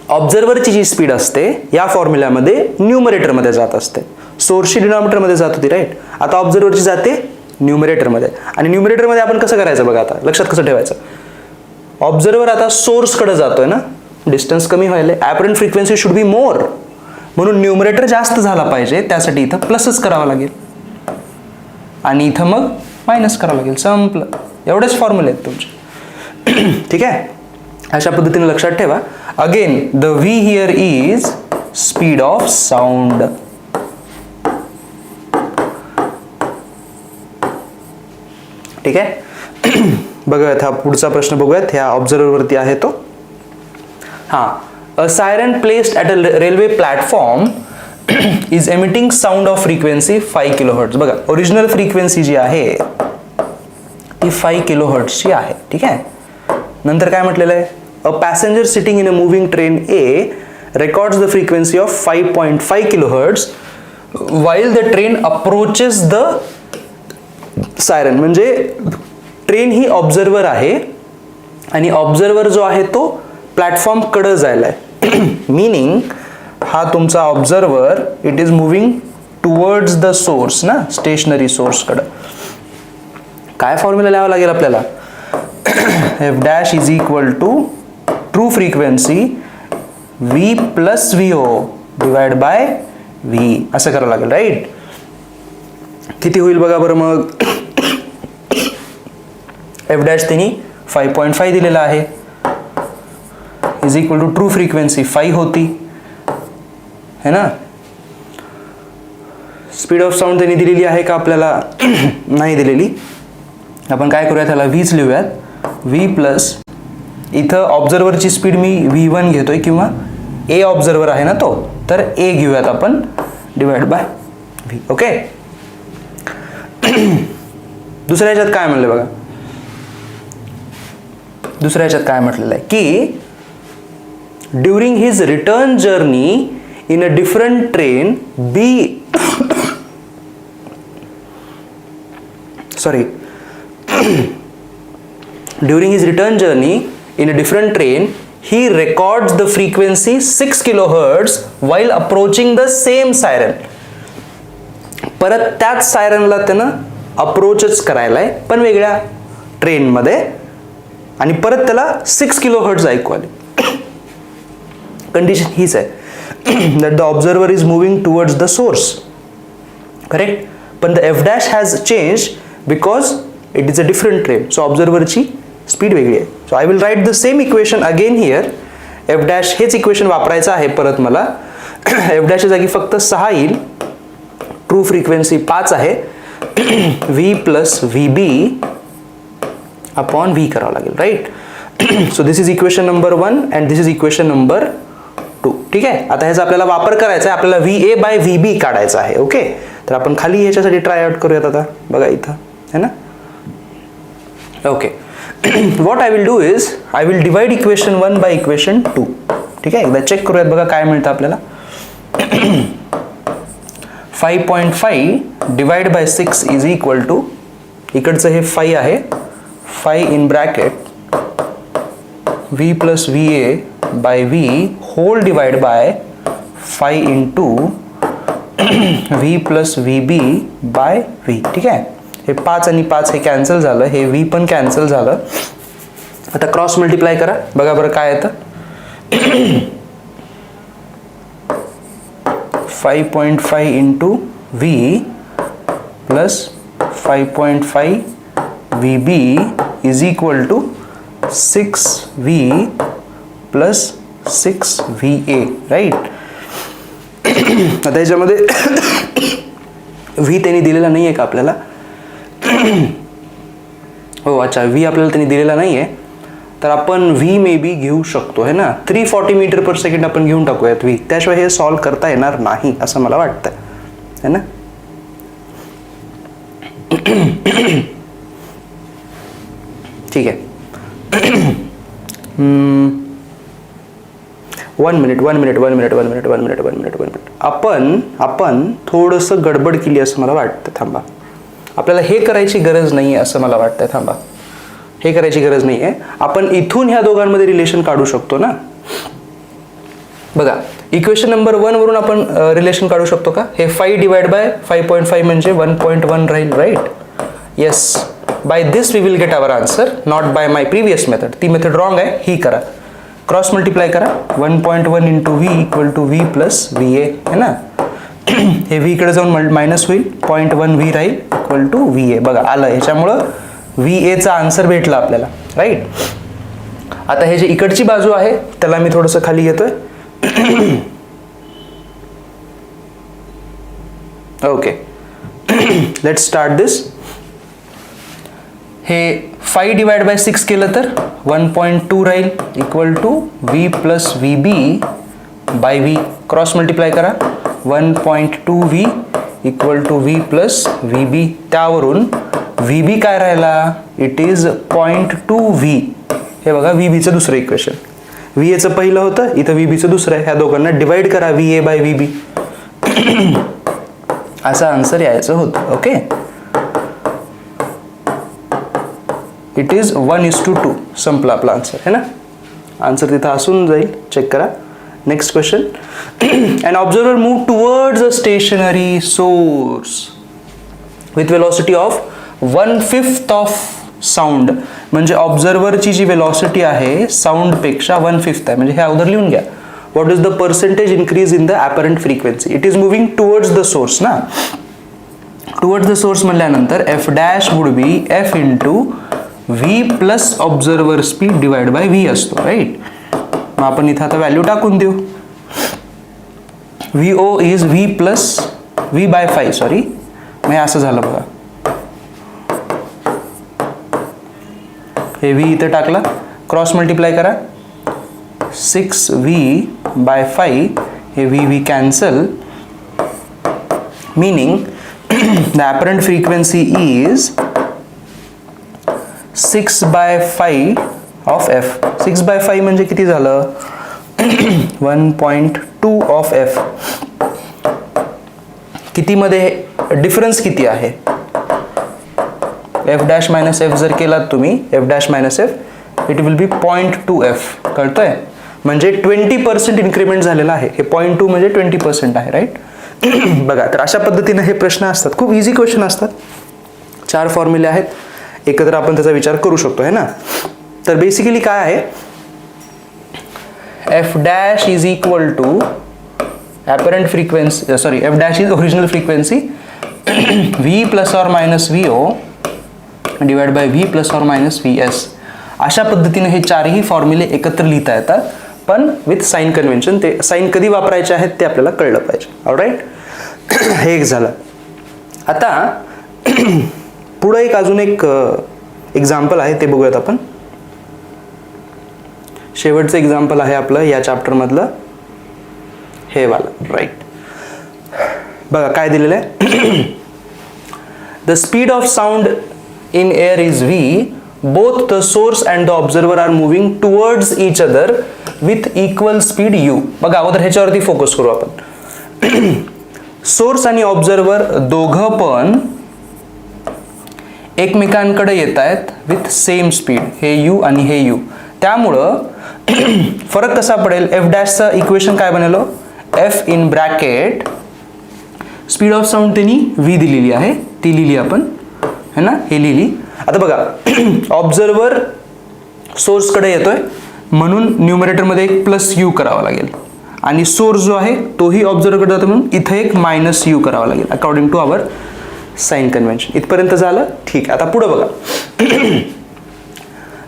ऑब्झर्वरची जी स्पीड असते या फॉर्म्युल्यामध्ये न्यूमरेटरमध्ये जात असते. सोर्सची डिनॉमिनेटरमध्ये जात होती, राईट. आता ऑब्झर्वरची जाते न्यूमरेटरमध्ये. आणि न्यूमरेटरमध्ये आपण कसं करायचं बघा, आता लक्षात कसं ठेवायचं. ऑब्झर्वर आता सोर्सकडे जातोय ना, डिस्टन्स कमी व्हायला, apparent frequency should be more, म्हणून न्यूमरेटर जास्त झाला पाहिजे, त्यासाठी इथं प्लसच करावं लागेल आणि इथं मग मायनस करावं लागेल. संपलं. एवढेच फॉर्म्युले आहेत तुमचे. ठीक आहे, अशा पद्धतीने लक्षात ठेवा. Again the V here is speed of sound. ठीक आहे. बघूयात हा पुढचा प्रश्न बघूयात. ह्या ऑब्झर्वरवरती आहे तो. हां, a siren placed at a railway platform is emitting sound of frequency 5 kHz. बघा, ओरिजिनल फ्रिक्वेन्सी जी आहे ती 5 kHz ची आहे. ठीक आहे. नंतर काय म्हटलेलं आहे, a passenger sitting in a moving train a records the frequency of 5.5 kHz while the train approaches the siren. म्हणजे ट्रेन ही ऑब्झर्वर आहे आणि ऑब्झर्वर जो आहे तो प्लॅटफॉर्म कडे जायला आहे. मीनिंग हा तुमचा observer it is moving towards the source ना, स्टेशनरी सोर्स कडे. काय फॉर्म्युला लिहावा लागेल आपल्याला, F' is equal to true frequency V plus VO divide by V असं करावं लागेल, राईट. किती होईल बघा बरं मग. F' त्यांनी 5.5 दिलेला आहे, is equal to true frequency 5 होती, है ना. स्पीड ऑफ साऊंड त्यांनी दिलेली आहे का आपल्याला, नाही दिलेली. आपण काय करूया, त्याला Vच लिहूयात. V प्लस इथं ऑब्झर्वरची स्पीड मी V1 घेतोय, किंवा A ऑब्झर्वर आहे ना तो, तर A घेऊयात आपण डिवाइड बाय V. ओके. दुसऱ्या ह्याच्यात काय म्हणलं बघा, दुसऱ्या ह्याच्यात काय म्हटलेलं आहे की during his return journey in a different train during his return journey in a different train he records the frequency 6 kHz while approaching the same siren. परत त्याच सायरनला त्यानं अप्रोचच करायला आहे, पण वेगळ्या ट्रेनमध्ये, आणि परत त्याला 6 kHz ऐकू आले. कंडिशन हीच आहे that the observer is moving towards the source, correct, पण the F' has changed because it is a different train, so observer ची स्पीड वेगळी आहे. So I will write the same equation again here. F' हेच equation वापरायचं आहे परत मला. F' च्या जागी फक्त 6 येईल, ट्रू फ्रिक्वेन्सी 5 आहे, V plus VB upon V करावं लागेल, right. So this is equation number 1 and this is equation number 2. ठीक आहे. आता ह्याचा आपल्याला वापर करायचा आहे, आपल्याला VA बाय VB काढायचा आहे. ओके, तर आपण खाली ह्याच्यासाठी ट्राय आउट करूयात. आता बघा इथं है ना. Okay, what I will do is I will divide equation 1 by equation 2. ठीक आहे. एकदा चेक करूयात बघा काय मिळतं आपल्याला. 5.5 divide by 6 is equal to, इकडचं हे 5 आहे, 5 in bracket v plus V A by v whole divide by 5 into v plus V B by v. ठीक आहे, हे 5 आणि 5 हे कॅन्सल झालं, हे v पण कॅन्सल झालं. आता क्रॉस मल्टिप्लाय करा, बघा बरं काय येतं. 5.5 into v plus 5.5 V B is equal to 6v plus 6va, right. आता याच्यामध्ये v त्यांनी दिलेला नाही आहे का आपल्याला? हो अच्छा, v आपल्याला त्यांनी दिलेला नाही आहे, तर आपण v मे बी घेऊ शकतो है ना. 340 मीटर पर सेकंड आपण घेऊन टाकूयात v, त्याशिवाय हे सॉल्व करता येणार नाही असं मला वाटतं है ना. ठीक आहे. वन मिनिट आपण थोडंसं गडबड केली असं मला वाटतं. थांबा, आपल्याला हे करायची गरज नाही आहे असं मला वाटतं. थांबा, हे करायची गरज नाही आहे. आपण इथून ह्या दोघांमध्ये रिलेशन काढू शकतो ना. बघा, इक्वेशन नंबर 1 वरून आपण रिलेशन काढू शकतो का? हे 5 डिवाइड बाय 5.5 म्हणजे 1.1 राहील, right. Yes, by this we will get our answer, not by my previous method. ती मेथड रॉंग आहे, ही करा. क्रॉस मल्टिप्लाय करा. 1.1 into V equal to V plus V A है ना. हे व्ही इकडे जाऊन मायनस होईल, 0.1 व्ही राहील इक्वल टू व्ही ए. बघा आलं, ह्याच्यामुळं व्ही एचा आन्सर भेटला आपल्याला, राईट. आता हे जे इकडची बाजू आहे त्याला मी थोडंसं खाली घेतोय. Okay, let's start this. हे 5 डिवाइड बाय 6 केलं तर 1.2 राहील equal to v plus V B by v. Cross multiply करा. 1.2v equal to v plus V B. त्यावरून वी बी काय राहिला? It is 0.2v. हे बघा, वी बीचं दुसरं इक्वेशन. व्ही एचं पहिलं होतं, इथं वी बीचं दुसरं आहे. ह्या दोघांना डिवाइड करा, व्ही ए बाय वी बी. असा आन्सर यायचं होतं. Okay, it is 1:2. संपला आपला आन्सर है ना. आन्सर तिथं असून जाईल, चेक करा. Next question. An observer move towards a stationary source with velocity of 1/5 of sound. म्हणजे ऑब्झर्वरची जी वेलॉसिटी आहे साऊंडपेक्षा 1/5 आहे. म्हणजे हे अगोदर लिहून घ्या. What is the percentage increase in the apparent frequency? It is moving towards the source ना. टुवर्ड्स द सोर्स म्हणल्यानंतर F dash would be F into V plus observer speed divide by V असतो, right. मग आपण इथं आता value टाकून देऊ. V O is V plus V by 5, sorry, मग असं झालं बघा. हे व्ही इथं टाकला, क्रॉस मल्टिप्लाय करा. 6v बाय 5, हे v cancel, meaning the apparent frequency is 6/5 of f. 6/5 म्हणजे किती झालं? 1.2 of f. किती मध्ये डिफरन्स किती आहे? f डॅश मायनस एफ जर केलात तुम्ही, f dash minus F, it will be 0.2f. कळतंय? म्हणजे 20% इन्क्रीमेंट झालेला आहे. हे 0.2 म्हणजे 20% आहे, राईट. बघा, तर अशा पद्धतीने हे प्रश्न असतात. खूप इझी क्वेश्चन असतात. 4 फॉर्म्युले आहेत, एकत्र आपण त्याचा विचार करू शकतो है ना. तर बेसिकली काय आहे? F dash is equal to apparent frequency, sorry, F dash is original frequency V plus or minus V O divide by V plus or minus V S. अशा पद्धतीने हे 4ही फॉर्म्युले एकत्र लिहिता येतात, पण विथ साइन कन्व्हेन्शन. ते साइन कधी वापरायचे आहेत ते आपल्याला कळलं पाहिजे. ऑलराईट, हे एक झालं. आता पुढं एक अजून एक एक्झाम्पल आहे, ते बघूयात आपण. शेवटचं एक्झाम्पल आहे आपलं या चॅप्टर मधलं, हे वाला, राईट. बघा काय दिलेलं आहे. The speed of sound in air is v. both the source and the observer are moving towards each other with equal speed u. बघा, अगोदर ह्याच्यावरती फोकस करू आपण. सोर्स आणि ऑब्झर्वर दोघं पण एकमेकांकडे येत आहेत विथ सेम स्पीड, हे यू आणि हे यू. त्यामुळं फरक कसा पडेल, एफ डॅशचं इक्वेशन काय बनेल, F in bracket speed of sound त्यांनी व्ही दिलेली आहे, ती लिहिली आपण है ना, हे लिहिली. आता बघा ऑब्झर्वर सोर्सकडे येतोय म्हणून न्यूमरेटरमध्ये एक प्लस यू करावा लागेल, आणि सोर्स जो आहे तोही ऑब्झर्वरकडे जातो म्हणून इथं एक मायनस यू करावा लागेल according to our sign convention. इथपर्यंत झालं ठीक. आता पुढे बघा,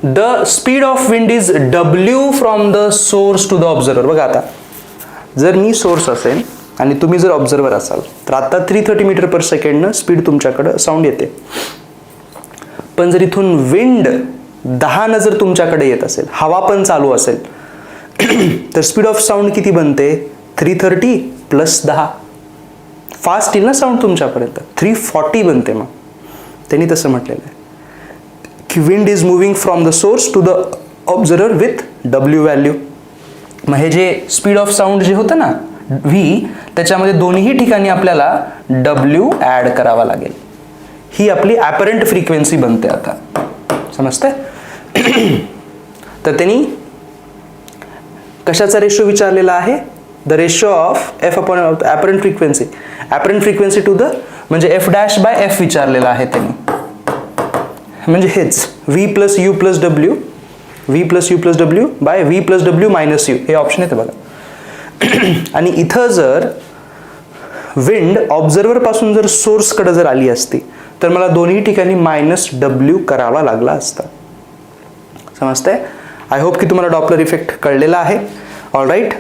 the speed of wind is W from the source to the observer. बघा आता जर मी सोर्स असेल आणि तुम्ही जर ऑब्झर्वर असाल तर आता 330 मीटर पर सेकंडनं स्पीड तुमच्याकडं साऊंड येते. पण जर इथून विंड 10 जर तुमच्याकडे येत असेल, हवा पण चालू असेल, तर स्पीड ऑफ साऊंड किती बनते, 330 प्लस 10. फास्ट येईल ना साऊंड तुमच्यापर्यंत, 340 बनते. मग त्यांनी तसं म्हटलेलं आहे की wind is moving from the source to the observer with W value. मग हे जे स्पीड ऑफ साऊंड जे होतं ना व्ही, त्याच्यामध्ये दोन्ही ठिकाणी आपल्याला डब्ल्यू ॲड करावा लागेल. ही आपली ॲपरंट फ्रिक्वेन्सी बनते. आता समजतंय. तर त्यांनी कशाचा रेशो विचारलेला आहे, the ratio of F upon apparent frequency, apparent frequency to the म्हणजे एफ डॅश बाय एफ विचारलेला आहे त्यांनी. म्हणजे हेच V plus U plus W, V plus U plus W by V plus W minus U, हे option येते बघा. आणि इथं जर विंड ऑब्झर्वर पासून जर सोर्सकडे जर आली असती तर मला दोन्ही ठिकाणी मायनस डब्ल्यू करावा लागला असता. समजतंय. आय होप की तुम्हाला डॉपलर इफेक्ट कळलेला आहे. All right.